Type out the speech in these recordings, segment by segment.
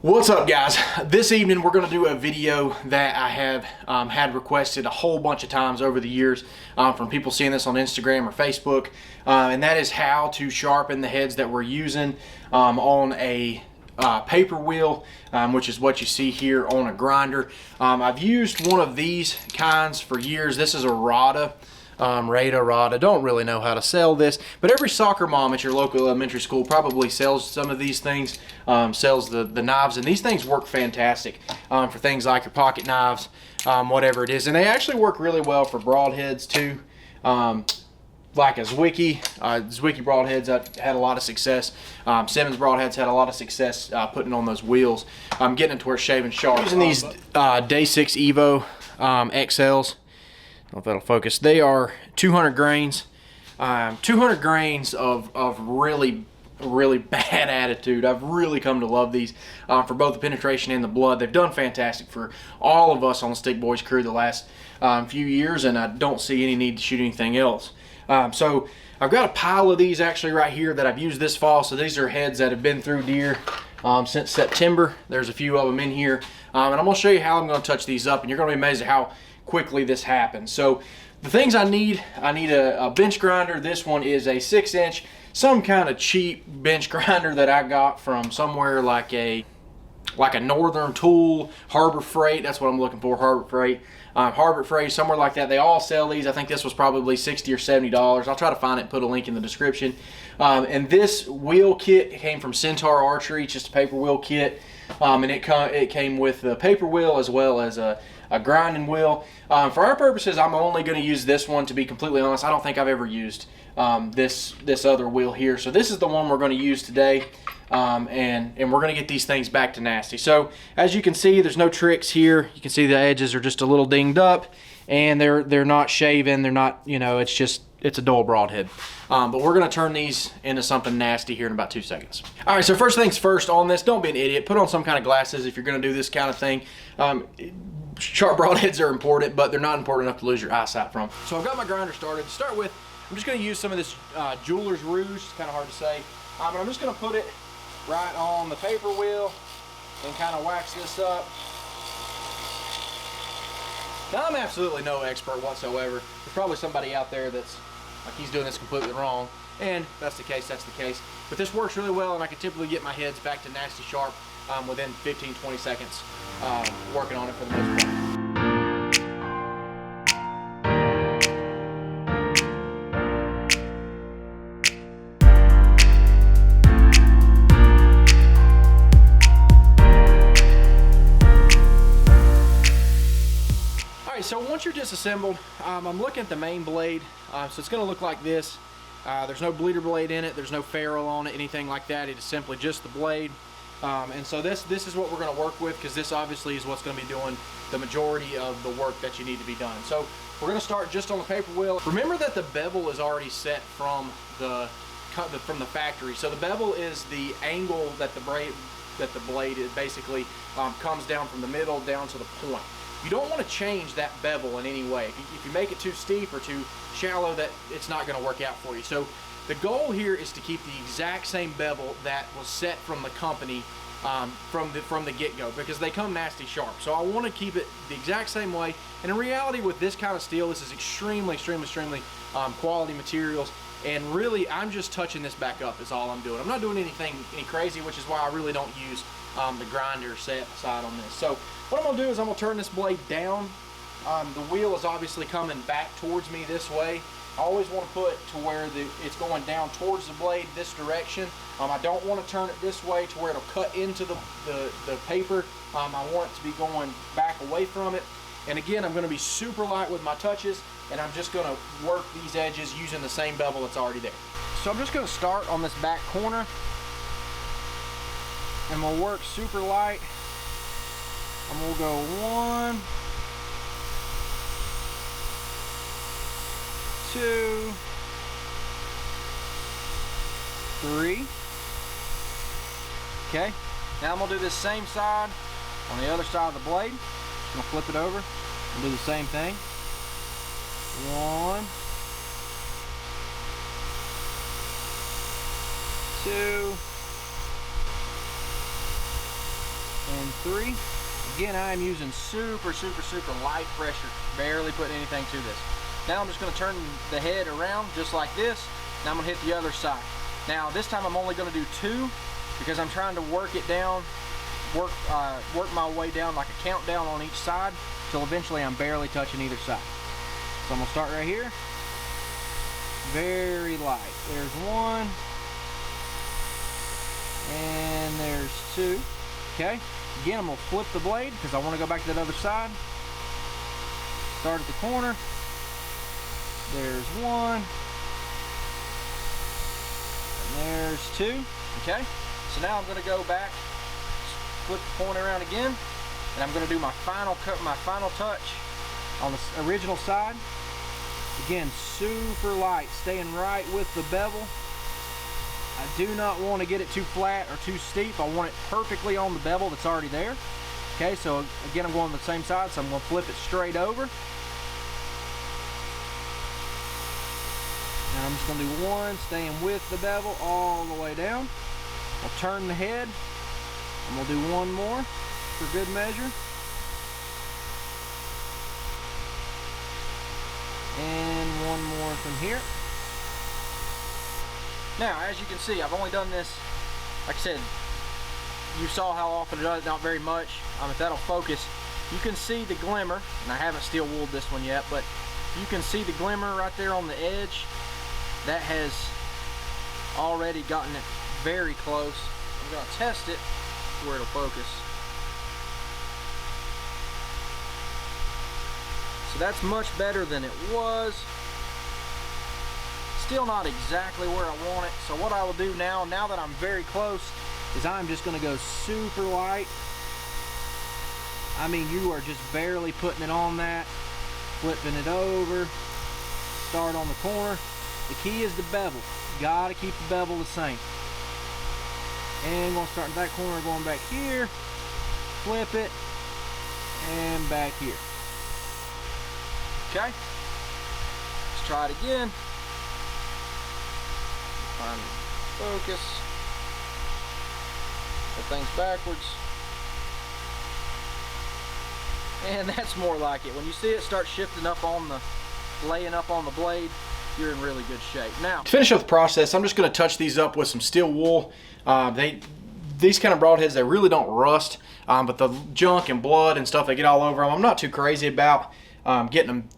What's up, guys? This evening we're going to do a video that I have had requested a whole bunch of times over the years from people seeing this on Instagram or Facebook, and that is how to sharpen the heads that we're using on a paper wheel, which is what you see here on a grinder. I've used one of these kinds for years. This is a Rada. Rada. Don't really know how to sell this, but every soccer mom at your local elementary school probably sells some of these things, sells the knives, and these things work fantastic for things like your pocket knives, whatever it is. And they actually work really well for broadheads too, like a Zwicky. Zwicky broadheads had a lot of success. Simmons broadheads had a lot of success putting on those wheels. I'm getting it to where it's shaving sharp. Using these Day 6 Evo XLs. I don't know if that'll focus. They are 200 grains. 200 grains of really bad attitude. I've really come to love these for both the penetration and the blood. They've done fantastic for all of us on the Stickboys crew the last few years, and I don't see any need to shoot anything else. So I've got a pile of these actually right here that I've used this fall. So these are heads that have been through deer since September. There's a few of them in here, and I'm going to show you how I'm going to touch these up, and you're going to be amazed at how quickly this happens. So the things I need a bench grinder. This one is a 6-inch, some kind of cheap bench grinder that I got from somewhere like a Northern Tool, Harbor Freight. That's what I'm looking for, Harbor Freight, somewhere like that. They all sell these. I think this was probably $60 or $70. I'll try to find it and put a link in the description. And this wheel kit came from Centaur Archery, just a paper wheel kit. And it came with the paper wheel as well as a grinding wheel. For our purposes, I'm only going to use this one, to be completely honest. I don't think I've ever used this other wheel here. So this is the one we're going to use today, and we're going to get these things back to nasty. So as you can see, there's no tricks here. You can see the edges are just a little dinged up, and they're not shaven. They're not, you know, it's a dull broadhead. But we're going to turn these into something nasty here in about 2 seconds. All right, so first things first on this, don't be an idiot. Put on some kind of glasses if you're going to do this kind of thing. Sharp broadheads are important, but they're not important enough to lose your eyesight from. So I've got my grinder started. To start with, I'm just going to use some of this Jeweler's Rouge. It's kind of hard to say. And I'm just going to put it right on the paper wheel and kind of wax this up. Now, I'm absolutely no expert whatsoever. There's probably somebody out there that's like, he's doing this completely wrong, and if that's the case, that's the case. But this works really well, and I can typically get my heads back to nasty sharp within 15-20 seconds working on it for the most part. So once you're disassembled, I'm looking at the main blade, so it's going to look like this. There's no bleeder blade in it, there's no ferrule on it, anything like that. It is simply just the blade. And so this is what we're going to work with, because this obviously is what's going to be doing the majority of the work that you need to be done. So we're going to start just on the paper wheel. Remember that the bevel is already set from the factory. So the bevel is the angle that the blade is basically comes down from the middle down to the point. You don't want to change that bevel in any way. If you make it too steep or too shallow, that it's not going to work out for you. So the goal here is to keep the exact same bevel that was set from the company from the get-go, because they come nasty sharp. So I want to keep it the exact same way. And in reality, with this kind of steel, this is extremely quality materials. And really, I'm just touching this back up is all I'm doing. I'm not doing any crazy, which is why I really don't use the grinder set side on this. So what I'm going to do is I'm going to turn this blade down. The wheel is obviously coming back towards me this way. I always want to put to where it's going down towards the blade this direction. I don't want to turn it this way to where it'll cut into the paper. I want it to be going back away from it. And again, I'm going to be super light with my touches, and I'm just going to work these edges using the same bevel that's already there. So I'm just going to start on this back corner, and we'll work super light. And we'll go 1, 2, 3. Okay, now I'm gonna do this same side on the other side of the blade. I'm gonna flip it over and do the same thing. 1, 2, and 3. Again, I am using super light pressure, barely putting anything to this. Now I'm just going to turn the head around just like this. Now I'm going to hit the other side. Now this time I'm only going to do 2 because I'm trying to work it down, work my way down like a countdown on each side till eventually I'm barely touching either side. So I'm going to start right here. Very light. There's 1. And there's 2. Okay. Again, I'm going to flip the blade because I want to go back to that other side. Start at the corner. There's 1. And there's 2. Okay. So now I'm going to go back, flip the point around again, and I'm going to do my final cut, my final touch on the original side. Again, super light, staying right with the bevel. I do not want to get it too flat or too steep. I want it perfectly on the bevel that's already there. Okay, so again, I'm going to the same side, so I'm going to flip it straight over. And I'm just going to do 1, staying with the bevel all the way down. I'll turn the head. I'm going to do 1 more for good measure. And 1 more from here. Now, as you can see, I've only done this, like I said, you saw how often it does, not very much. If that'll focus, you can see the glimmer, and I haven't steel wooled this one yet, but you can see the glimmer right there on the edge. That has already gotten it very close. I'm going to test it where it'll focus. So that's much better than it was. Still not exactly where I want it. So what I will do now that I'm very close, is I'm just going to go super light. I mean, you are just barely putting it on that, flipping it over, start on the corner. The key is the bevel. You gotta keep the bevel the same. And going to start in that corner, going back here, flip it, and back here. Okay, let's try it again. Find focus. Put things backwards. And that's more like it. When you see it start shifting up on the, laying up on the blade, you're in really good shape. Now, to finish up the process, I'm just going to touch these up with some steel wool. These kind of broadheads, they really don't rust, but the junk and blood and stuff, they get all over them. I'm not too crazy about getting them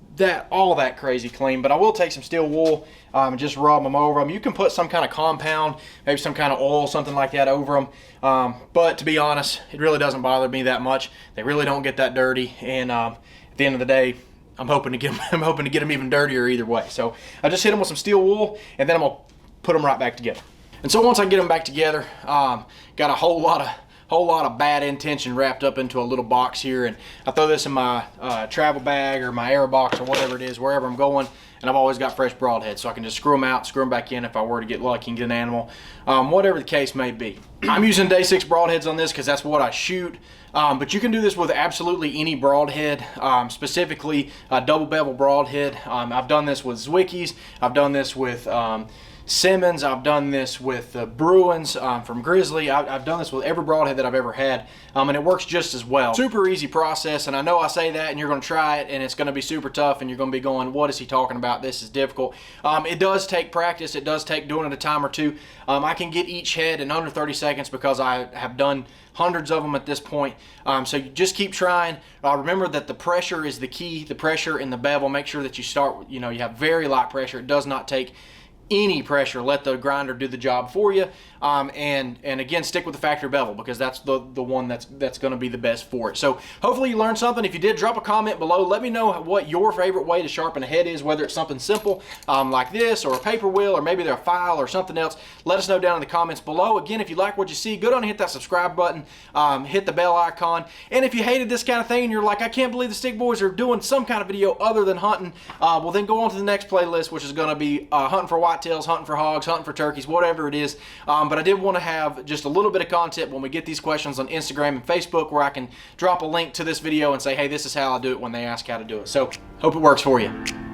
all that crazy clean, but I will take some steel wool and just rub them over them. You can put some kind of compound, maybe some kind of oil, something like that over them. But to be honest, it really doesn't bother me that much. They really don't get that dirty, and at the end of the day, I'm hoping to get them even dirtier either way. So I just hit them with some steel wool, and then I'm gonna put them right back together. And so once I get them back together, got a whole lot of bad intention wrapped up into a little box here, and I throw this in my travel bag or my air box or whatever it is, wherever I'm going, and I've always got fresh broadheads, so I can just screw them out, screw them back in if I were to get lucky and get an animal, whatever the case may be. I'm using day 6 broadheads on this because that's what I shoot, but you can do this with absolutely any broadhead, specifically a double bevel broadhead. I've done this with Zwicky's, I've done this with Simmons, I've done this with Bruins from Grizzly. I've done this with every broadhead that I've ever had, and it works just as well. Super easy process, and I know I say that and you're going to try it and it's going to be super tough and you're going to be going, what is he talking about? This is difficult. It does take practice. It does take doing it a time or two. I can get each head in under 30 seconds because I have done hundreds of them at this point. So you just keep trying. Remember that the pressure is the key, the pressure in the bevel. Make sure that you start, you have very light pressure. It does not take any pressure. Let the grinder do the job for you, and again, stick with the factory bevel because that's the one that's going to be the best for it. So hopefully you learned something. If you did, drop a comment below. Let me know what your favorite way to sharpen a head is, whether it's something simple like this, or a paper wheel, or maybe they're a file or something else. Let us know down in the comments below. Again, if you like what you see, go down and hit that subscribe button, hit the bell icon, and if you hated this kind of thing and you're like, I can't believe the Stickboys are doing some kind of video other than hunting, well then go on to the next playlist, which is going to be hunting for whitetails, hunting for hogs, hunting for turkeys, whatever it is. But I did want to have just a little bit of content when we get these questions on Instagram and Facebook, where I can drop a link to this video and say, hey, this is how I do it when they ask how to do it. So hope it works for you.